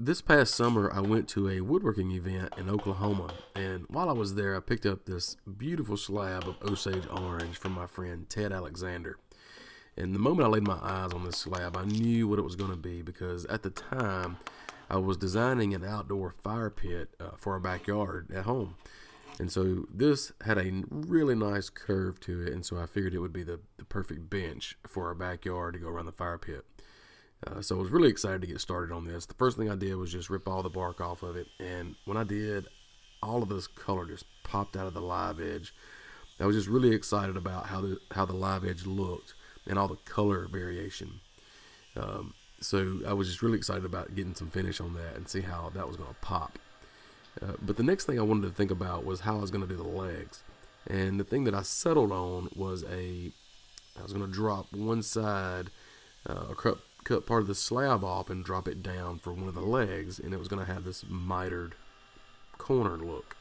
This past summer, I went to a woodworking event in Oklahoma, and while I was there, I picked up this beautiful slab of Osage orange from my friend Ted Alexander. And the moment I laid my eyes on this slab, I knew what it was going to be, because at the time, I was designing an outdoor fire pit for our backyard at home. And so this had a really nice curve to it, and so I figured it would be the perfect bench for our backyard to go around the fire pit. So I was really excited to get started on this. The first thing I did was just rip all the bark off of it, and when I did, all of this color just popped out of the live edge. I was just really excited about how the live edge looked and all the color variation. So I was just really excited about getting some finish on that and see how that was going to pop. But the next thing I wanted to think about was how I was going to do the legs. And the thing that I settled on was I was going to drop one side, cut part of the slab off and drop it down for one of the legs, and it was going to have this mitered corner look.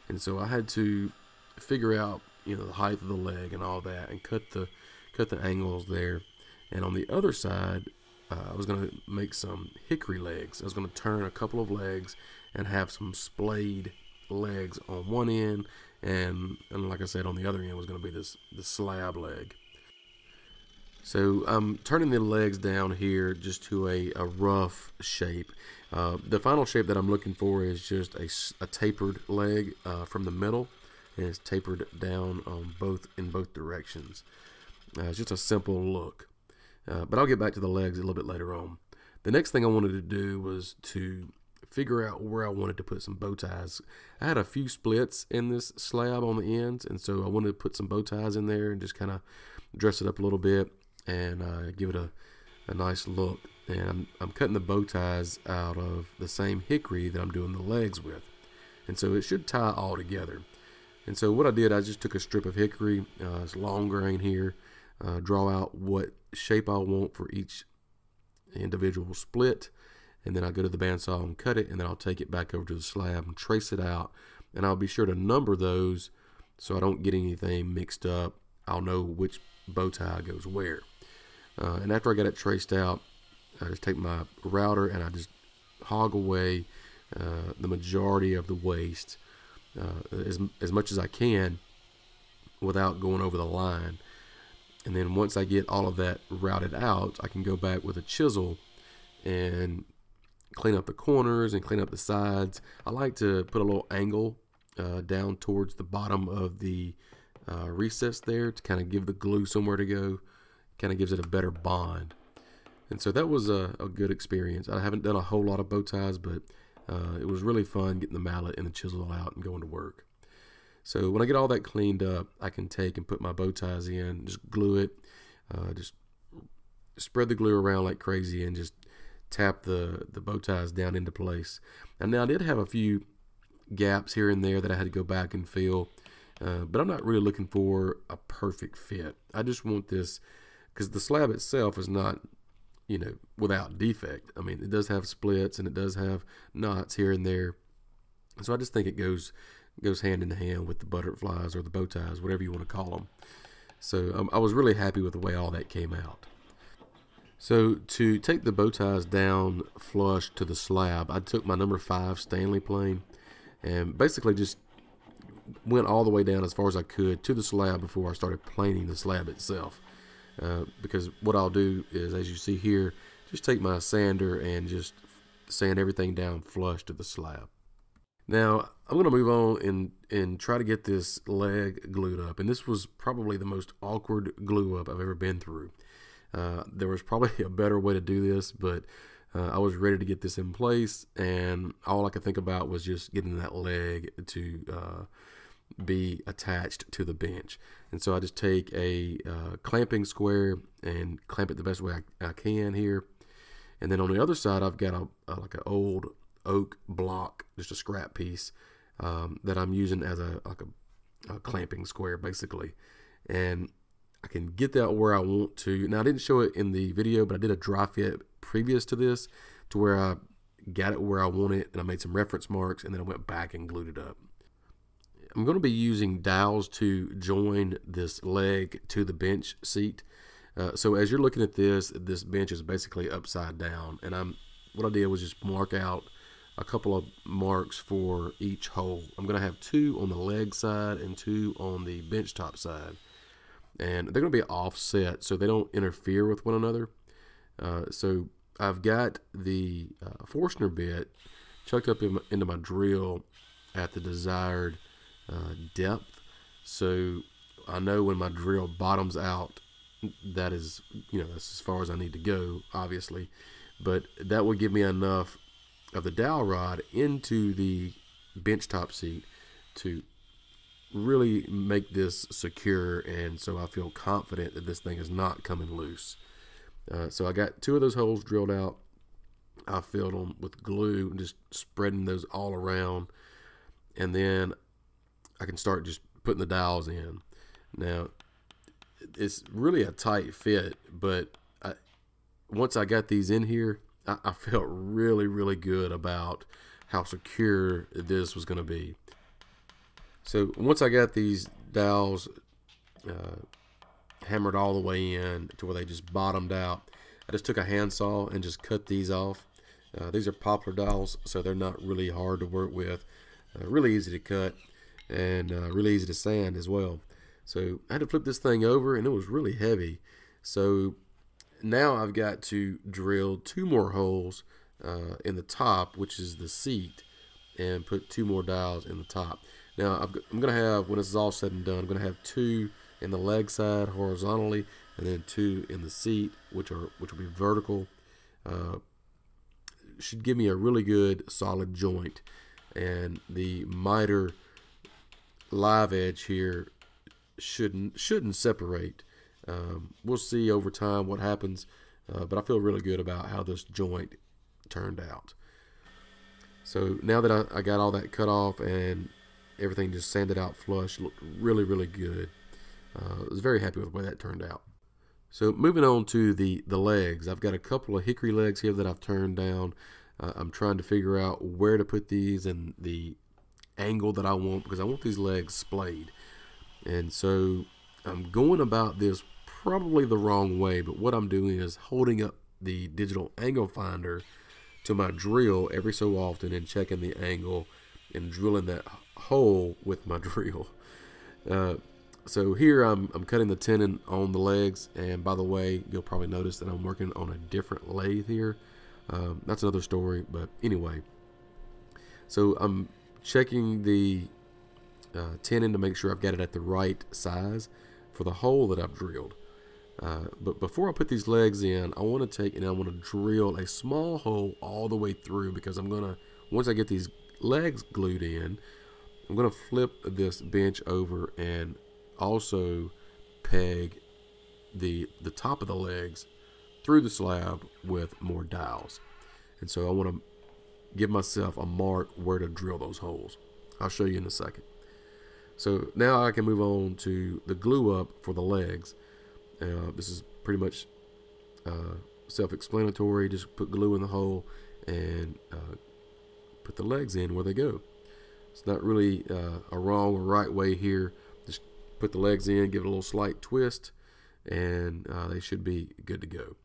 And so I had to figure out, the height of the leg and all that, and cut the angles there. And on the other side, I was going to make some hickory legs. I was going to turn a couple of legs and have some splayed legs on one end, and like I said, on the other end was going to be the slab leg. So I'm turning the legs down here just to a rough shape. The final shape that I'm looking for is just a tapered leg from the middle, and it's tapered down in both directions. It's just a simple look. But I'll get back to the legs a little bit later on. The next thing I wanted to do was to figure out where I wanted to put some bow ties. I had a few splits in this slab on the ends, and so I wanted to put some bow ties in there and just kind of dress it up a little bit and give it a nice look. And I'm cutting the bow ties out of the same hickory that I'm doing the legs with, and so it should tie all together. And so what I did, I just took a strip of hickory, it's long grain here, draw out what shape I want for each individual split, and then I go to the bandsaw and cut it, and then I'll take it back over to the slab and trace it out, and I'll be sure to number those so I don't get anything mixed up. I'll know which bow tie goes where. And after I got it traced out, I just take my router and I just hog away the majority of the waste, as much as I can without going over the line. And then once I get all of that routed out, I can go back with a chisel and clean up the corners and clean up the sides. I like to put a little angle down towards the bottom of the recess there to kind of give the glue somewhere to go. Kind of gives it a better bond. And so that was a good experience. I haven't done a whole lot of bow ties, but it was really fun getting the mallet and the chisel out and going to work. So when I get all that cleaned up, I can take and put my bow ties in, just glue it, just spread the glue around like crazy, and just tap the bow ties down into place. And now I did have a few gaps here and there that I had to go back and fill, but I'm not really looking for a perfect fit. I just want this, because the slab itself is not, without defect. I mean, it does have splits and it does have knots here and there. So I just think it goes hand in hand with the butterflies or the bow ties, whatever you want to call them. So I was really happy with the way all that came out. So to take the bow ties down flush to the slab, I took my number 5 Stanley plane and basically just went all the way down as far as I could to the slab before I started planing the slab itself. Because what I'll do is, as you see here, just take my sander and just sand everything down flush to the slab. Now I'm going to move on and try to get this leg glued up, and this was probably the most awkward glue up I've ever been through. There was probably a better way to do this, but I was ready to get this in place, and all I could think about was just getting that leg to be attached to the bench. And so I just take a clamping square and clamp it the best way I can here. And then on the other side, I've got like an old oak block, just a scrap piece that I'm using as a clamping square basically. And I can get that where I want to. Now I didn't show it in the video, but I did a dry fit previous to this to where I got it where I want it, and I made some reference marks, and then I went back and glued it up. I'm going to be using dowels to join this leg to the bench seat. So as you're looking at this bench is basically upside down, and I'm what I did was just mark out a couple of marks for each hole. I'm going to have 2 on the leg side and 2 on the bench top side. And they're going to be offset so they don't interfere with one another. So I've got the Forstner bit chucked up into my drill at the desired depth. So I know when my drill bottoms out, that is, that's as far as I need to go, obviously. But that will give me enough of the dowel rod into the bench top seat to really make this secure, and so I feel confident that this thing is not coming loose. So I got 2 of those holes drilled out. I filled them with glue and just spreading those all around, and then I can start just putting the dowels in. Now it's really a tight fit, but once I got these in here, I felt really, really good about how secure this was going to be. So once I got these dowels hammered all the way in to where they just bottomed out, I just took a handsaw and just cut these off. These are poplar dowels, so they're not really hard to work with. Really easy to cut and really easy to sand as well. So I had to flip this thing over, and it was really heavy. So now I've got to drill 2 more holes in the top, which is the seat, and put 2 more dowels in the top. Now I'm going to have, when this is all said and done, I'm going to have 2 in the leg side horizontally, and then 2 in the seat, which will be vertical. Should give me a really good solid joint, and the miter live edge here shouldn't separate. We'll see over time what happens, but I feel really good about how this joint turned out. So now that I got all that cut off and everything just sanded out flush, looked really, really good. I was very happy with the way that turned out. So moving on to the legs, I've got a couple of hickory legs here that I've turned down. I'm trying to figure out where to put these and the angle that I want, because I want these legs splayed. And so I'm going about this probably the wrong way, but what I'm doing is holding up the digital angle finder to my drill every so often and checking the angle and drilling that hole with my drill. So here I'm cutting the tenon on the legs, and by the way, you'll probably notice that I'm working on a different lathe here. That's another story, but anyway. So I'm checking the tenon to make sure I've got it at the right size for the hole that I've drilled. But before I put these legs in, I want to take and I want to drill a small hole all the way through, because I'm gonna, once I get these legs glued in, I'm gonna flip this bench over and also peg the top of the legs through the slab with more dowels. And so I want to give myself a mark where to drill those holes. I'll show you in a second. So now I can move on to the glue up for the legs. This is pretty much self-explanatory. Just put glue in the hole and put the legs in where they go. It's not really a wrong or right way here. Just put the legs in, give it a little slight twist, and they should be good to go.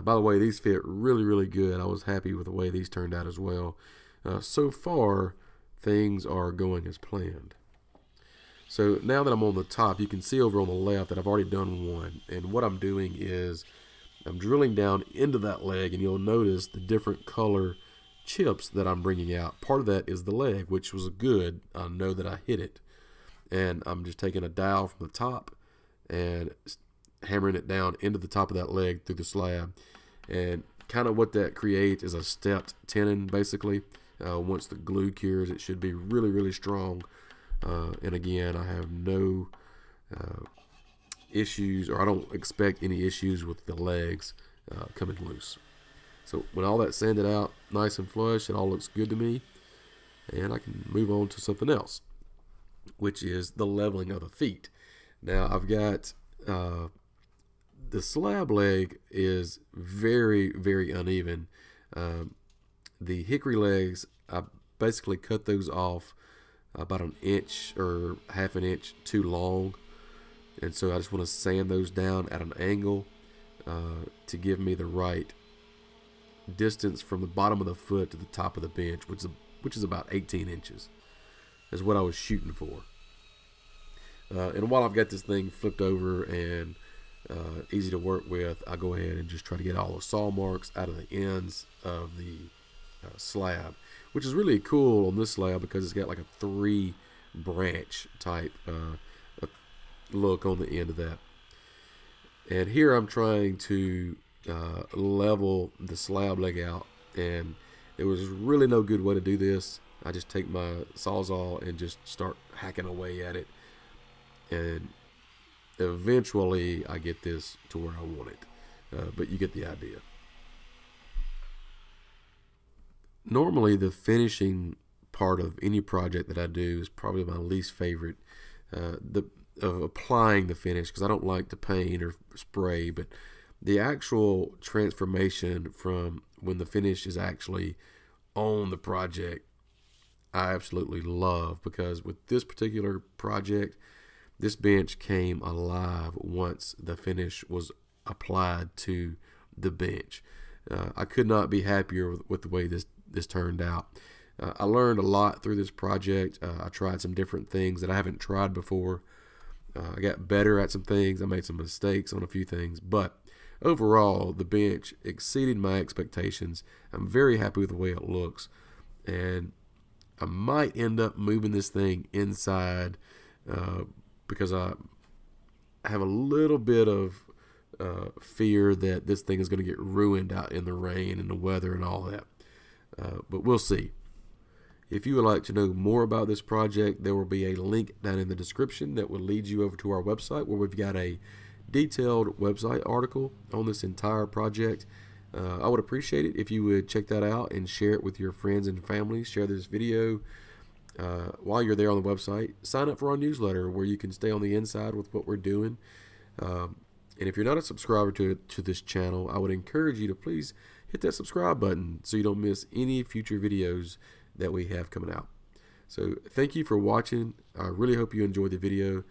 By the way, these fit really, really good. I was happy with the way these turned out as well. So far, things are going as planned. So now that I'm on the top, you can see over on the left that I've already done one. And what I'm doing is I'm drilling down into that leg, and you'll notice the different color chips that I'm bringing out. Part of that is the leg, which was good. I know that I hit it. And I'm just taking a dowel from the top and hammering it down into the top of that leg through the slab. And kind of what that creates is a stepped tenon, basically. Once the glue cures, it should be really, really strong. And again, I have no issues, or I don't expect any issues with the legs coming loose. So when all that's sanded out nice and flush, it all looks good to me, and I can move on to something else, which is the leveling of the feet. Now I've got the slab leg is very, very uneven. The hickory legs, I basically cut those off about an inch or half an inch too long, and so I just want to sand those down at an angle to give me the right distance from the bottom of the foot to the top of the bench, which is about 18 inches, is what I was shooting for. And while I've got this thing flipped over and easy to work with, I go ahead and just try to get all the saw marks out of the ends of the slab, which is really cool on this slab because it's got like a 3 branch type look on the end of that. And here I'm trying to level the slab leg out, and there was really no good way to do this. I just take my Sawzall and just start hacking away at it, and eventually I get this to where I want it, but you get the idea. Normally the finishing part of any project that I do is probably my least favorite, of applying the finish, because I don't like to paint or spray, but the actual transformation from when the finish is actually on the project, I absolutely love, because with this particular project, this bench came alive once the finish was applied to the bench. I could not be happier with the way this turned out. I learned a lot through this project. I tried some different things that I haven't tried before. I got better at some things. I made some mistakes on a few things, but overall, the bench exceeded my expectations. I'm very happy with the way it looks, and I might end up moving this thing inside because I have a little bit of fear that this thing is going to get ruined out in the rain and the weather and all that. But we'll see. If you would like to know more about this project, there will be a link down in the description that will lead you over to our website, where we've got a detailed website article on this entire project. I would appreciate it if you would check that out and share it with your friends and family. Share this video while you're there on the website. Sign up for our newsletter, where you can stay on the inside with what we're doing. And if you're not a subscriber to this channel, I would encourage you to please hit that subscribe button so you don't miss any future videos that we have coming out. So thank you for watching. I really hope you enjoyed the video,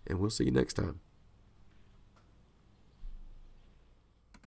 and we'll see you next time.